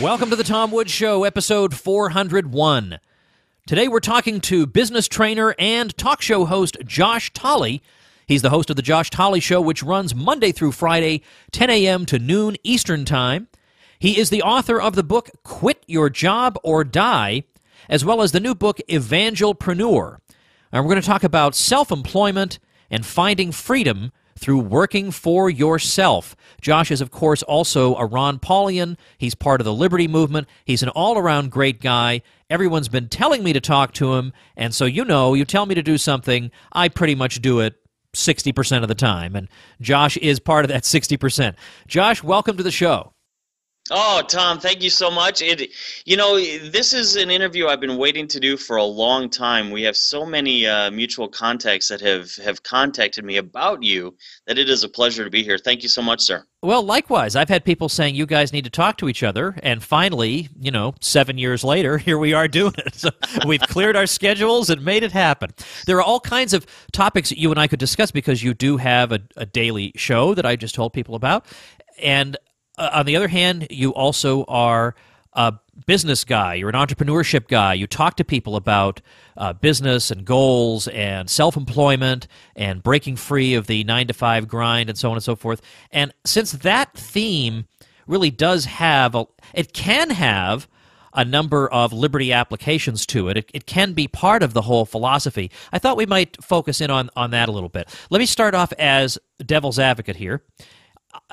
Welcome to the Tom Woods Show, episode 401. Today we're talking to business trainer and talk show host Josh Tolley. He's the host of the Josh Tolley Show, which runs Monday through Friday, 10 a.m. to noon Eastern Time. He is the author of the book Quit Your Job or Die, as well as the new book Evangelpreneur. And we're going to talk about self-employment and finding freedom through working for yourself. Josh is, of course, also a Ron Paulian. He's part of the Liberty Movement. He's an all-around great guy. Everyone's been telling me to talk to him, and so you tell me to do something, I pretty much do it 60% of the time, and Josh is part of that 60%. Josh, welcome to the show. Oh, Tom, thank you so much. This is an interview I've been waiting to do for a long time. We have so many mutual contacts that have contacted me about you that it is a pleasure to be here. Thank you so much, sir. Well, likewise. I've had people saying you guys need to talk to each other, and finally, 7 years later, here we are doing it. So we've cleared our schedules and made it happen. There are all kinds of topics that you and I could discuss because you do have a daily show that I just told people about, and on the other hand, you also are a business guy. You're an entrepreneurship guy. You talk to people about business and goals and self-employment and breaking free of the 9-to-5 grind and so on and so forth. And since that theme really does it can have a number of liberty applications to it. It can be part of the whole philosophy. I thought we might focus in on that a little bit. Let me start off as devil's advocate here.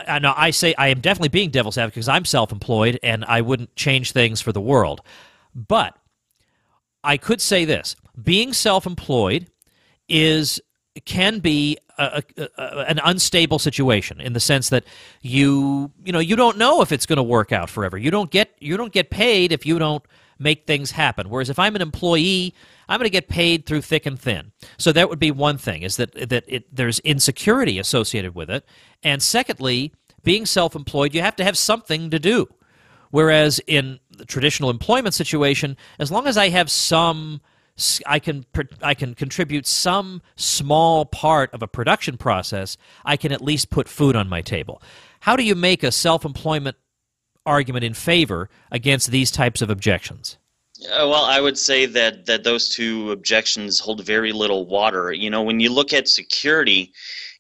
Now, I say I am definitely being devil's advocate because I'm self-employed and I wouldn't change things for the world. But I could say this. Being self-employed can be an unstable situation in the sense that you don't know if it's going to work out forever. You don't get paid if you don't make things happen. Whereas if I'm an employee, I'm going to get paid through thick and thin. So that would be one thing, is that there's insecurity associated with it. And secondly, being self-employed, you have to have something to do. Whereas in the traditional employment situation, as long as I have I can contribute some small part of a production process, I can at least put food on my table. How do you make a self-employment argument in favor against these types of objections? Well, I would say that those two objections hold very little water. When you look at security,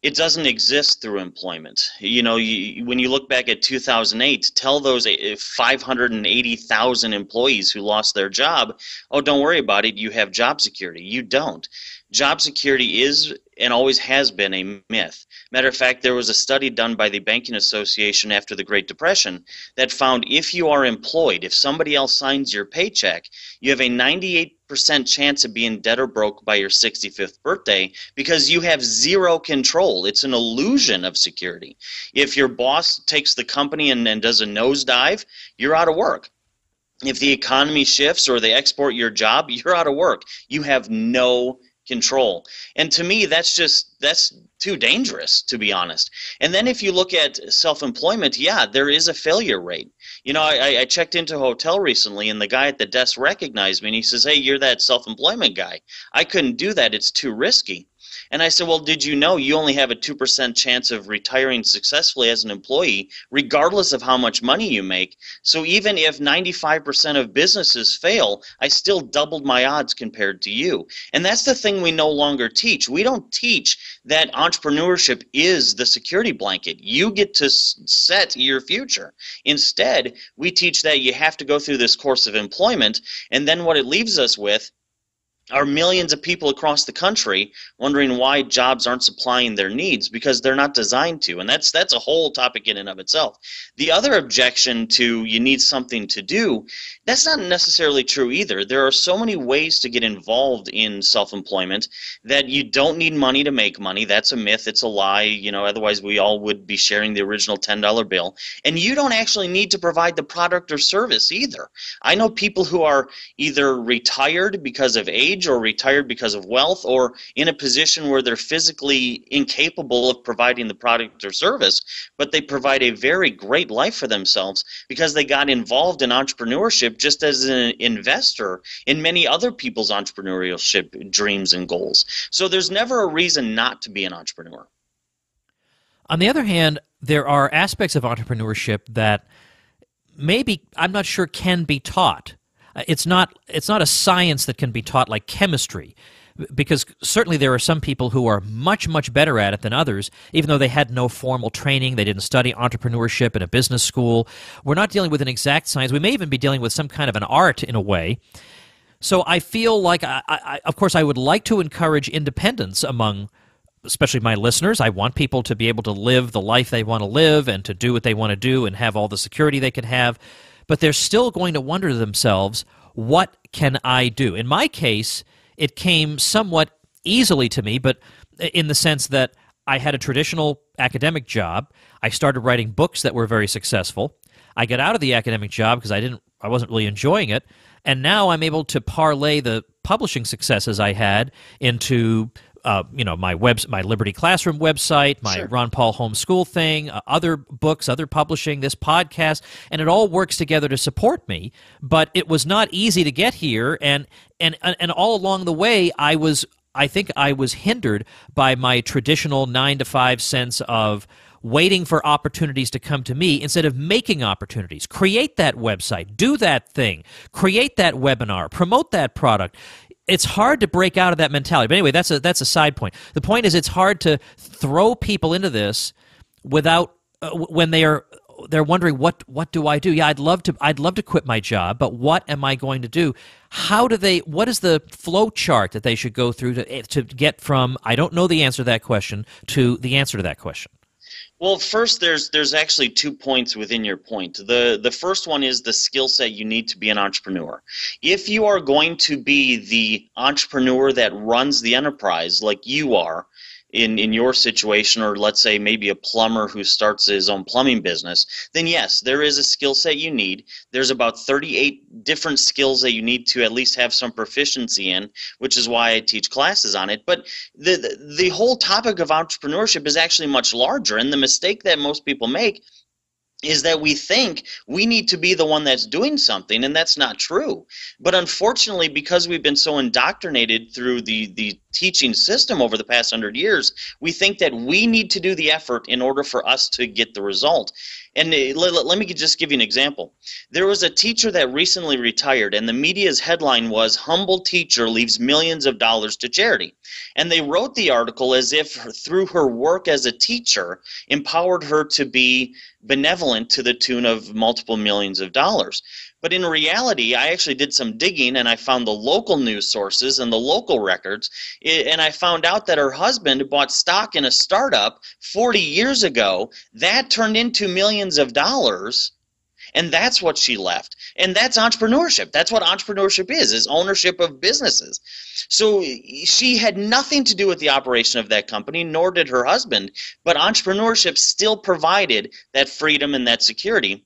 it doesn't exist through employment. When you look back at 2008, tell those 580,000 employees who lost their job, oh, don't worry about it, you have job security. You don't. Job security is and always has been a myth. Matter of fact, there was a study done by the Banking Association after the Great Depression that found if you are employed, if somebody else signs your paycheck, you have a 98% chance of being dead or broke by your 65th birthday because you have zero control. It's an illusion of security. If your boss takes the company and does a nosedive, you're out of work. If the economy shifts or they export your job, you're out of work. You have no control. And to me, that's too dangerous, to be honest. And then if you look at self-employment, yeah, there is a failure rate. I checked into a hotel recently, and the guy at the desk recognized me, and he says, hey, you're that self-employment guy. I couldn't do that. It's too risky. And I said, well, did you know you only have a 2% chance of retiring successfully as an employee, regardless of how much money you make? So even if 95% of businesses fail, I still doubled my odds compared to you. And that's the thing we no longer teach. We don't teach that entrepreneurship is the security blanket. You get to set your future. Instead, we teach that you have to go through this course of employment, and then what it leaves us with are millions of people across the country wondering why jobs aren't supplying their needs because they're not designed to. And that's a whole topic in and of itself. The other objection to you need something to do, that's not necessarily true either. There are so many ways to get involved in self-employment that you don't need money to make money. That's a myth. It's a lie. Otherwise we all would be sharing the original $10 bill. And you don't actually need to provide the product or service either. I know people who are either retired because of age or retired because of wealth or in a position where they're physically incapable of providing the product or service, but they provide a very great life for themselves because they got involved in entrepreneurship just as an investor in many other people's entrepreneurship dreams and goals. So there's never a reason not to be an entrepreneur. On the other hand, there are aspects of entrepreneurship that maybe, I'm not sure, can be taught. It's not a science that can be taught like chemistry, because certainly there are some people who are much, much better at it than others, even though they had no formal training, they didn't study entrepreneurship in a business school. We're not dealing with an exact science. We may even be dealing with some kind of an art in a way. So I feel like, of course, I would like to encourage independence among especially my listeners. I want people to be able to live the life they want to live and to do what they want to do and have all the security they can have. But they're still going to wonder to themselves, what can I do? In my case, it came somewhat easily to me, but in the sense that I had a traditional academic job. I started writing books that were very successful. I got out of the academic job because I wasn't really enjoying it, and now I'm able to parlay the publishing successes I had into my Liberty Classroom website, my Ron Paul Homeschool thing, other books, other publishing, this podcast, and it all works together to support me. But it was not easy to get here, and all along the way, I think I was hindered by my traditional 9-to-5 sense of waiting for opportunities to come to me instead of making opportunities. Create that website, do that thing, create that webinar, promote that product. It's hard to break out of that mentality. But anyway, that's a side point. The point is, it's hard to throw people into this without when they're wondering, what do I do? Yeah, I'd love to quit my job, but what am I going to do? What is the flow chart that they should go through to get from I don't know the answer to that question to the answer to that question? Well, first, there's actually 2 points within your point. The first one is the skill set you need to be an entrepreneur. If you are going to be the entrepreneur that runs the enterprise like you are in your situation, or let's say maybe a plumber who starts his own plumbing business, then yes, there is a skill set you need. There's about 38 different skills that you need to at least have some proficiency in, which is why I teach classes on it. But the whole topic of entrepreneurship is actually much larger, and the mistake that most people make is that we think we need to be the one that's doing something, and that's not true. But unfortunately, because we've been so indoctrinated through the teaching system over the past 100 years, we think that we need to do the effort in order for us to get the result. And let me just give you an example. There was a teacher that recently retired, and the media's headline was, "Humble Teacher Leaves Millions of Dollars to Charity." And they wrote the article as if through her work as a teacher empowered her to be benevolent to the tune of multiple millions of dollars. But in reality, I actually did some digging, and I found the local news sources and the local records, and I found out that her husband bought stock in a startup 40 years ago. That turned into millions of dollars, and that's what she left. And that's entrepreneurship. That's what entrepreneurship is ownership of businesses. So she had nothing to do with the operation of that company, nor did her husband, but entrepreneurship still provided that freedom and that security.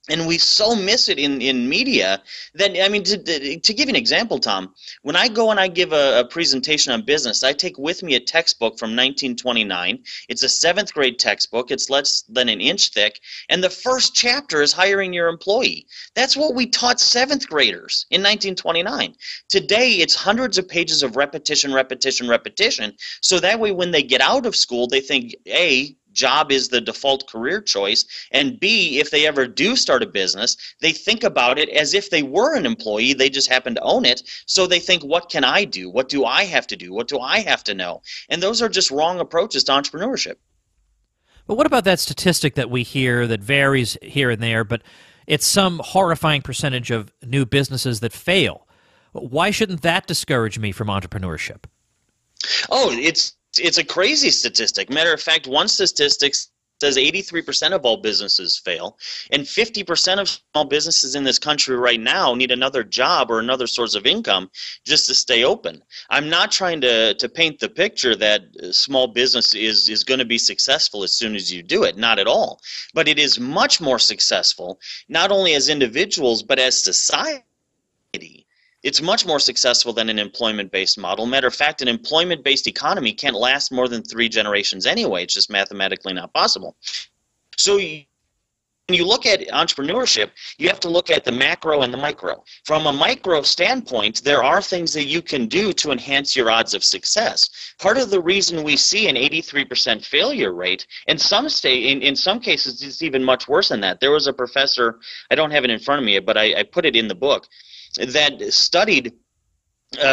And we so miss it in media that, I mean, to give you an example, Tom, when I go and I give a presentation on business, I take with me a textbook from 1929. It's a 7th grade textbook. It's less than an inch thick. And the first chapter is hiring your employee. That's what we taught 7th graders in 1929. Today, it's hundreds of pages of repetition, repetition, repetition. So that way, when they get out of school, they think, A, job is the default career choice, and B, if they ever do start a business, they think about it as if they were an employee, they just happen to own it, so they think, what can I do? What do I have to do? What do I have to know? And those are just wrong approaches to entrepreneurship. But what about that statistic that we hear that varies here and there, but it's some horrifying percentage of new businesses that fail? Why shouldn't that discourage me from entrepreneurship? Oh, it's a crazy statistic. Matter of fact, one statistic says 83% of all businesses fail, and 50% of small businesses in this country right now need another job or another source of income just to stay open. I'm not trying to paint the picture that small business is going to be successful as soon as you do it. Not at all. But it is much more successful, not only as individuals, but as society. It's much more successful than an employment-based model. Matter of fact, an employment-based economy can't last more than 3 generations anyway. It's just mathematically not possible. So you you look at entrepreneurship, you have to look at the macro and the micro. From a micro standpoint, there are things that you can do to enhance your odds of success. Part of the reason we see an 83% failure rate, and in some cases it's even much worse than that. There was a professor, I don't have it in front of me, but I put it in the book, that studied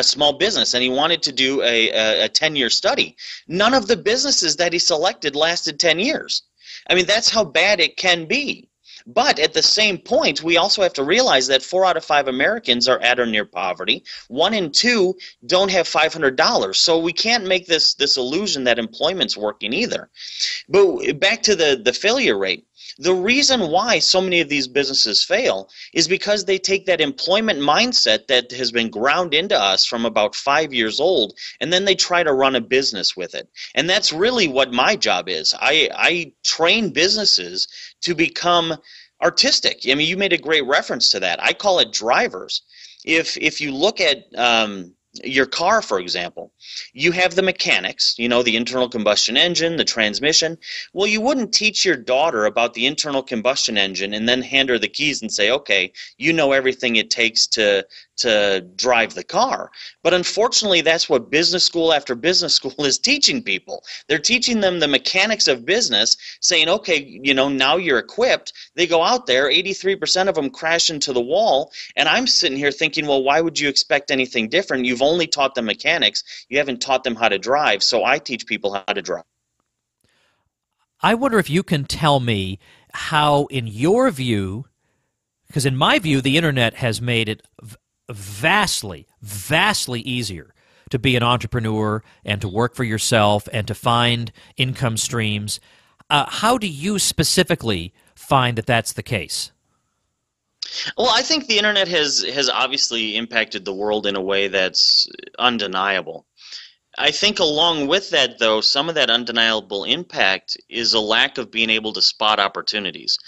small business, and he wanted to do a 10-year study. None of the businesses that he selected lasted 10 years. I mean, that's how bad it can be. But at the same point, we also have to realize that 4 out of 5 Americans are at or near poverty. 1 in 2 don't have $500. So we can't make this illusion that employment's working either. But back to the failure rate. The reason why so many of these businesses fail is because they take that employment mindset that has been ground into us from about 5 years old, and then they try to run a business with it. And that's really what my job is. I train businesses to become artistic. I mean, you made a great reference to that. I call it drivers. If you look at your car, for example, you have the mechanics, the internal combustion engine, the transmission. Well, you wouldn't teach your daughter about the internal combustion engine and then hand her the keys and say, okay, you know everything it takes to drive the car. But unfortunately, that's what business school after business school is teaching people. They're teaching them the mechanics of business, saying, okay, now you're equipped. They go out there, 83% of them crash into the wall, and I'm sitting here thinking, well, why would you expect anything different? You've only taught them mechanics. You haven't taught them how to drive, so I teach people how to drive. I wonder if you can tell me how, in your view, because in my view, the internet has made it vastly easier to be an entrepreneur and to work for yourself and to find income streams. How do you specifically find that that's the case? Well, I think the internet has obviously impacted the world in a way that's undeniable. I think along with that, though, some of that undeniable impact is a lack of being able to spot opportunities.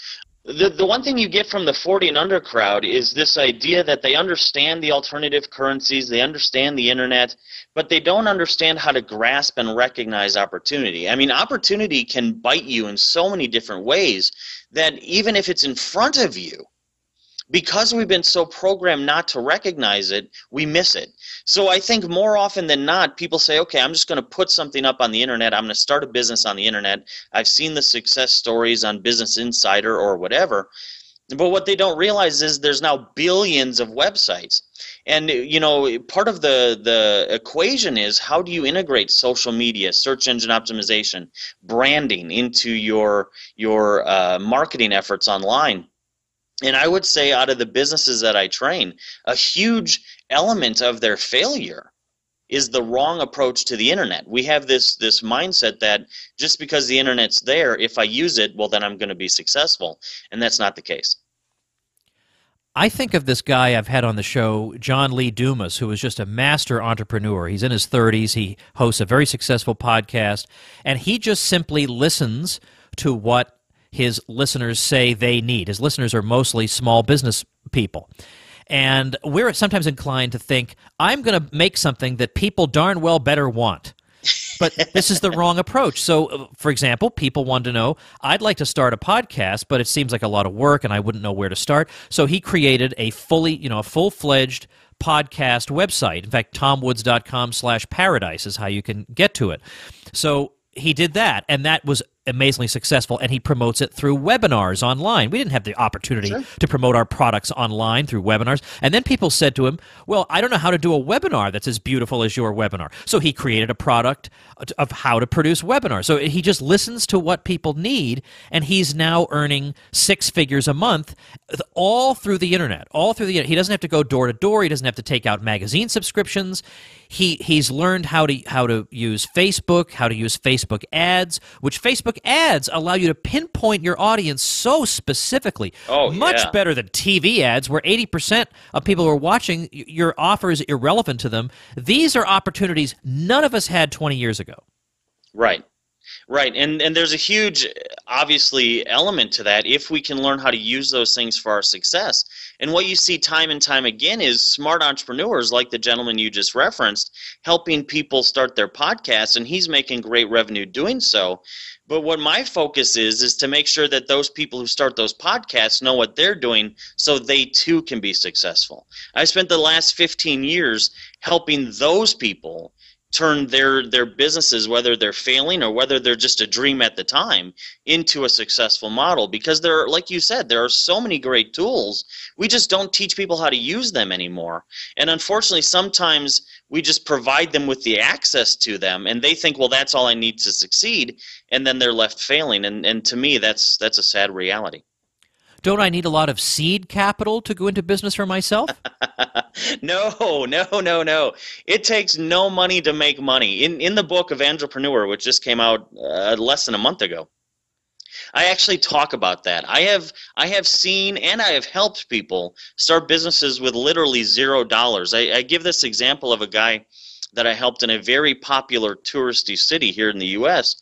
The one thing you get from the 40 and under crowd is this idea that they understand the alternative currencies, they understand the internet, but they don't understand how to grasp and recognize opportunity. I mean, opportunity can bite you in so many different ways that even if it's in front of you, because we've been so programmed not to recognize it, we miss it. So I think more often than not, people say, okay, I'm just going to put something up on the internet. I'm going to start a business on the internet. I've seen the success stories on Business Insider or whatever. But what they don't realize is there's now billions of websites. And, part of the equation is how do you integrate social media, search engine optimization, branding into your marketing efforts online. And I would say out of the businesses that I train, a huge element of their failure is the wrong approach to the internet. We have this mindset that just because the internet's there, if I use it, well, then I'm going to be successful. And that's not the case. I think of this guy I've had on the show, John Lee Dumas, who is just a master entrepreneur. He's in his 30s. He hosts a very successful podcast, and he just simply listens to what his listeners say they need. His listeners are mostly small business people. And we're sometimes inclined to think, I'm going to make something that people darn well better want. But this is the wrong approach. So, for example, people want to know, I'd like to start a podcast, but it seems like a lot of work and I wouldn't know where to start. So he created a full-fledged podcast website. In fact, tomwoods.com/paradise is how you can get to it. So he did that, and that was amazingly successful, and he promotes it through webinars online. We didn't have the opportunity to promote our products online through webinars. And then people said to him, well, I don't know how to do a webinar that's as beautiful as your webinar. So he created a product of how to produce webinars. So he just listens to what people need, and he's now earning 6 figures a month all through the internet. He doesn't have to go door to door. He doesn't have to take out magazine subscriptions. He's learned how to use Facebook, how to use Facebook ads, which Facebook ads allow you to pinpoint your audience so specifically. Much better than TV ads, where 80% of people who are watching your offer is irrelevant to them. These are opportunities none of us had 20 years ago. Right. And there's a huge, obviously, element to that if we can learn how to use those things for our success. And what you see time and time again is smart entrepreneurs like the gentleman you just referenced helping people start their podcasts, and he's making great revenue doing so. But what my focus is to make sure that those people who start those podcasts know what they're doing so they too can be successful. I spent the last 15 years helping those people turn their businesses, whether they're failing or whether they're just a dream at the time, into a successful model. Because there are, like you said, there are so many great tools. We just don't teach people how to use them anymore. And unfortunately, sometimes we just provide them with the access to them, and they think, well, that's all I need to succeed, and then they're left failing. And to me, that's a sad reality. Don't I need a lot of seed capital to go into business for myself? No. It takes no money to make money. In the book of Entrepreneur, which just came out less than a month ago, I actually talk about that. I have seen and I have helped people start businesses with literally $0. I give this example of a guy that I helped in a very popular touristy city here in the U.S.,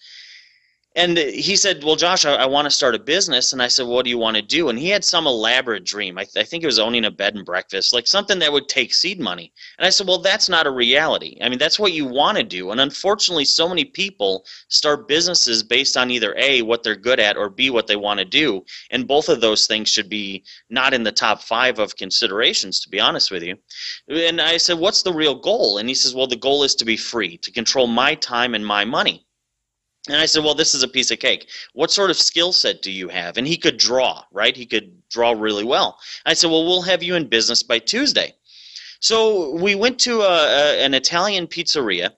and he said, well, Josh, I want to start a business. And I said, what do you want to do? And he had some elaborate dream. I think it was owning a bed and breakfast, like something that would take seed money. And I said, well, that's not a reality. I mean, that's what you want to do. And unfortunately, so many people start businesses based on either A, what they're good at, or B, what they want to do. And both of those things should be not in the top 5 of considerations, to be honest with you. And I said, what's the real goal? And he says, well, the goal is to be free, to control my time and my money. And I said, well, this is a piece of cake. What sort of skill set do you have? And he could draw, right? He could draw really well. I said, well, we'll have you in business by Tuesday. So we went to an Italian pizzeria,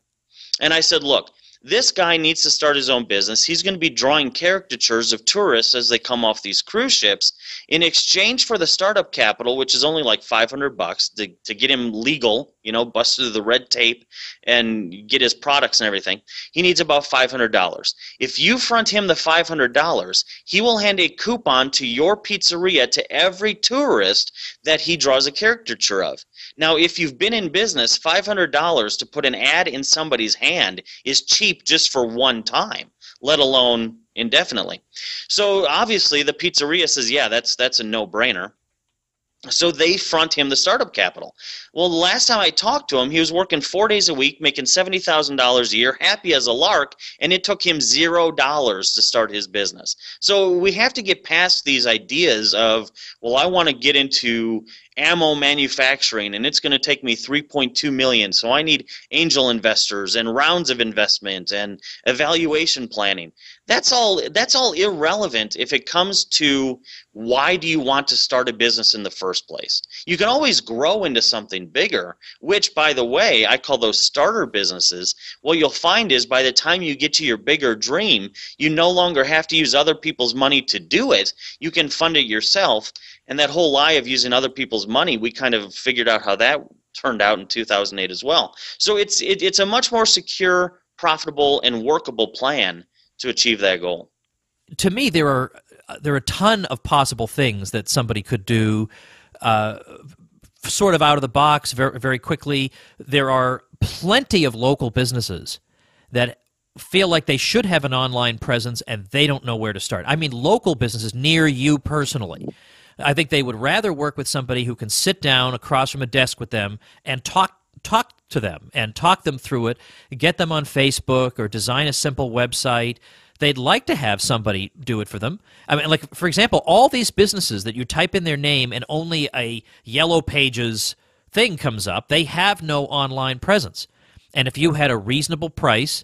and I said, look, this guy needs to start his own business. He's going to be drawing caricatures of tourists as they come off these cruise ships. In exchange for the startup capital, which is only like $500 to get him legal, bust through the red tape and get his products and everything, he needs about $500. If you front him the $500, he will hand a coupon to your pizzeria to every tourist that he draws a caricature of. Now, if you've been in business, $500 to put an ad in somebody's hand is cheap just for one time, let alone indefinitely. So obviously the pizzeria says, yeah, that's a no-brainer. So they front him the startup capital. Well, the last time I talked to him, he was working 4 days a week, making $70,000 a year, happy as a lark, and it took him $0 to start his business. So we have to get past these ideas of, well, I want to get into ammo manufacturing, and it's going to take me $3.2 million, so I need angel investors and rounds of investment and evaluation planning. That's all irrelevant if it comes to why do you want to start a business in the first place. You can always grow into something bigger, which, by the way, I call those starter businesses. What you'll find is by the time you get to your bigger dream, you no longer have to use other people's money to do it. You can fund it yourself. And that whole lie of using other people's money, we kind of figured out how that turned out in 2008 as well. So it's a much more secure, profitable, and workable plan to achieve that goal. To me, there are a ton of possible things that somebody could do sort of out of the box very, very quickly. There are plenty of local businesses that feel like they should have an online presence and they don't know where to start. I mean, local businesses near you personally. I think they would rather work with somebody who can sit down across from a desk with them and talk to them and talk them through it, get them on Facebook or design a simple website. They'd like to have somebody do it for them. I mean, like, for example, all these businesses that you type in their name and only a Yellow Pages thing comes up, they have no online presence. And if you had a reasonable price,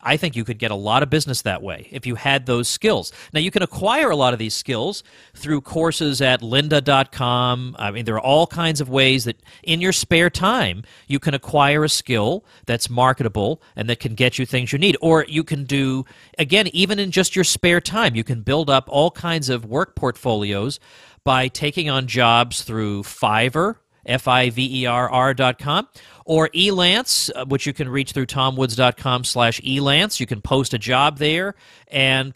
I think you could get a lot of business that way if you had those skills. Now, you can acquire a lot of these skills through courses at lynda.com. I mean, there are all kinds of ways that in your spare time you can acquire a skill that's marketable and that can get you things you need. Or you can do, again, even in just your spare time, you can build up all kinds of work portfolios by taking on jobs through Fiverr, Fiverr.com, or Elance, which you can reach through tomwoods.com/Elance. You can post a job there and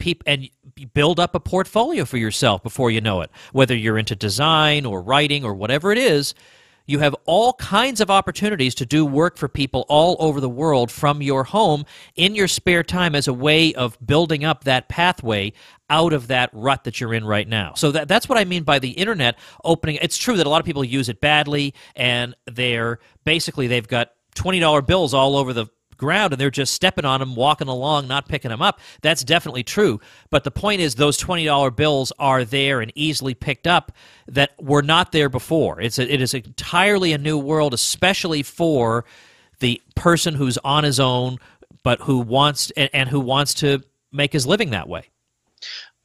build up a portfolio for yourself before you know it. Whether you're into design or writing or whatever it is, you have all kinds of opportunities to do work for people all over the world from your home in your spare time as a way of building up that pathway out of that rut that you're in right now. So that's what I mean by the internet opening. It's true that a lot of people use it badly, and they've got $20 bills all over the ground and they're just stepping on them, walking along, not picking them up. That's definitely true. But the point is those $20 bills are there and easily picked up that were not there before. It is entirely a new world, especially for the person who's on his own but who wants to make his living that way.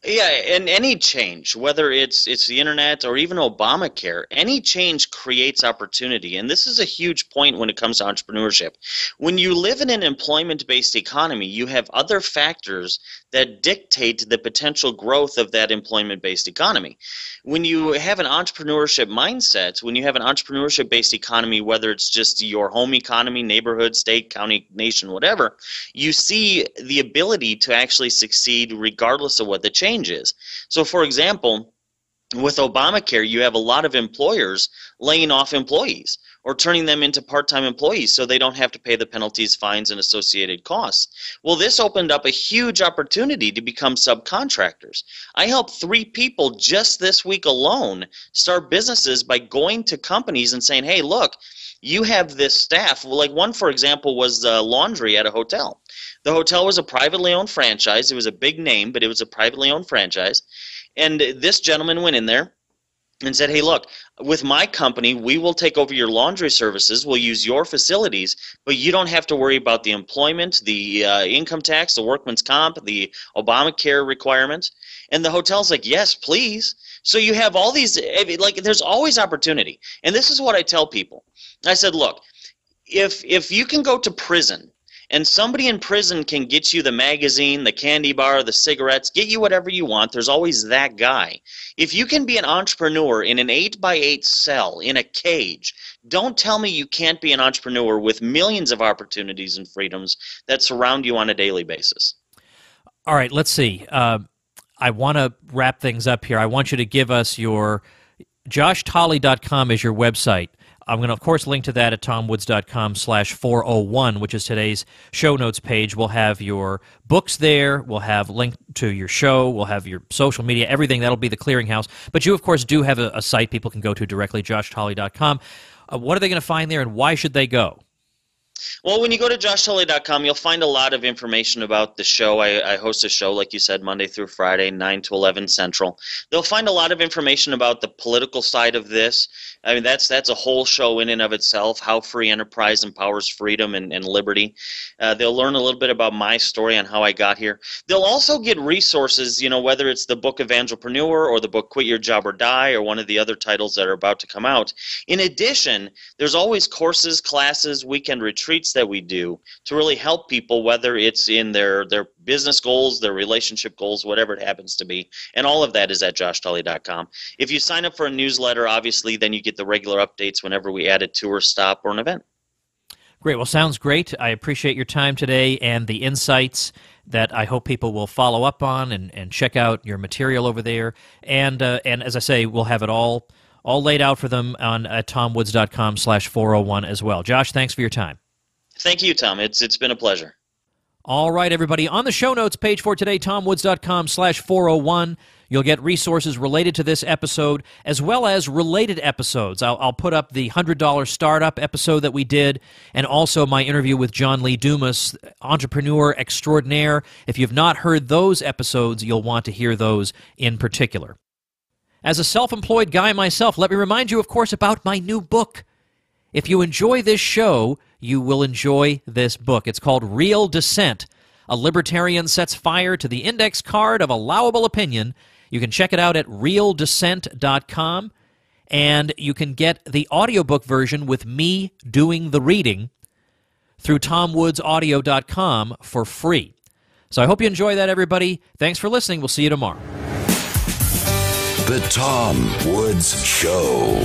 Yeah, and any change, whether it's the internet or even Obamacare, any change creates opportunity. And this is a huge point when it comes to entrepreneurship. When you live in an employment-based economy, you have other factors that dictate the potential growth of that employment-based economy. When you have an entrepreneurship mindset, when you have an entrepreneurship-based economy, whether it's just your home economy, neighborhood, state, county, nation, whatever, you see the ability to actually succeed regardless of what the change is. So, for example, with Obamacare, you have a lot of employers laying off employees or turning them into part-time employees so they don't have to pay the penalties, fines, and associated costs. Well, this opened up a huge opportunity to become subcontractors. I helped 3 people just this week alone start businesses by going to companies and saying, hey, look, you have this staff. Well, like one, for example, was the laundry at a hotel. The hotel was a privately owned franchise. It was a big name, but it was a privately owned franchise. And this gentleman went in there and said, hey, look, with my company, we will take over your laundry services. We'll use your facilities, but you don't have to worry about the employment, the income tax, the workman's comp, the Obamacare requirements. And the hotel's like, yes, please. So you have all these, like, there's always opportunity. And this is what I tell people. I said, look, if you can go to prison and somebody in prison can get you the magazine, the candy bar, the cigarettes, get you whatever you want, there's always that guy. If you can be an entrepreneur in an 8x8 cell, in a cage, don't tell me you can't be an entrepreneur with millions of opportunities and freedoms that surround you on a daily basis. All right, let's see. I want to wrap things up here. I want you to give us your joshtolley.com is your website. I'm going to, of course, link to that at tomwoods.com/401, which is today's show notes page. We'll have your books there. We'll have link to your show. We'll have your social media, everything. That'll be the clearinghouse. But you, of course, do have a site people can go to directly, joshtolley.com. What are they going to find there, and why should they go? Well, when you go to joshtolley.com, you'll find a lot of information about the show. I host a show, like you said, Monday through Friday, 9 to 11 Central. They'll find a lot of information about the political side of this. I mean, that's a whole show in and of itself, how free enterprise empowers freedom and liberty. They'll learn a little bit about my story on how I got here. They'll also get resources, whether it's the book Evangelpreneur or the book Quit Your Job or Die or one of the other titles that are about to come out. In addition, there's always courses, classes, weekend retreats that we do to really help people, whether it's in their business goals, their relationship goals, whatever it happens to be. And all of that is at joshtolley.com. If you sign up for a newsletter, obviously, then you get the regular updates whenever we add a tour, stop, or an event. Great. Well, sounds great. I appreciate your time today and the insights that I hope people will follow up on and check out your material over there. And as I say, we'll have it all laid out for them at tomwoods.com/401 as well. Josh, thanks for your time. Thank you, Tom. It's been a pleasure. All right, everybody. On the show notes page for today, tomwoods.com/401, you'll get resources related to this episode as well as related episodes. I'll put up the $100 startup episode that we did and also my interview with John Lee Dumas, entrepreneur extraordinaire. If you've not heard those episodes, you'll want to hear those in particular. As a self-employed guy myself, let me remind you, of course, about my new book. If you enjoy this show, you will enjoy this book. It's called Real Dissent. A Libertarian Sets Fire to the Index Card of Allowable Opinion. You can check it out at realdissent.com, and you can get the audiobook version with me doing the reading through tomwoodsaudio.com for free. So I hope you enjoy that, everybody. Thanks for listening. We'll see you tomorrow. The Tom Woods Show.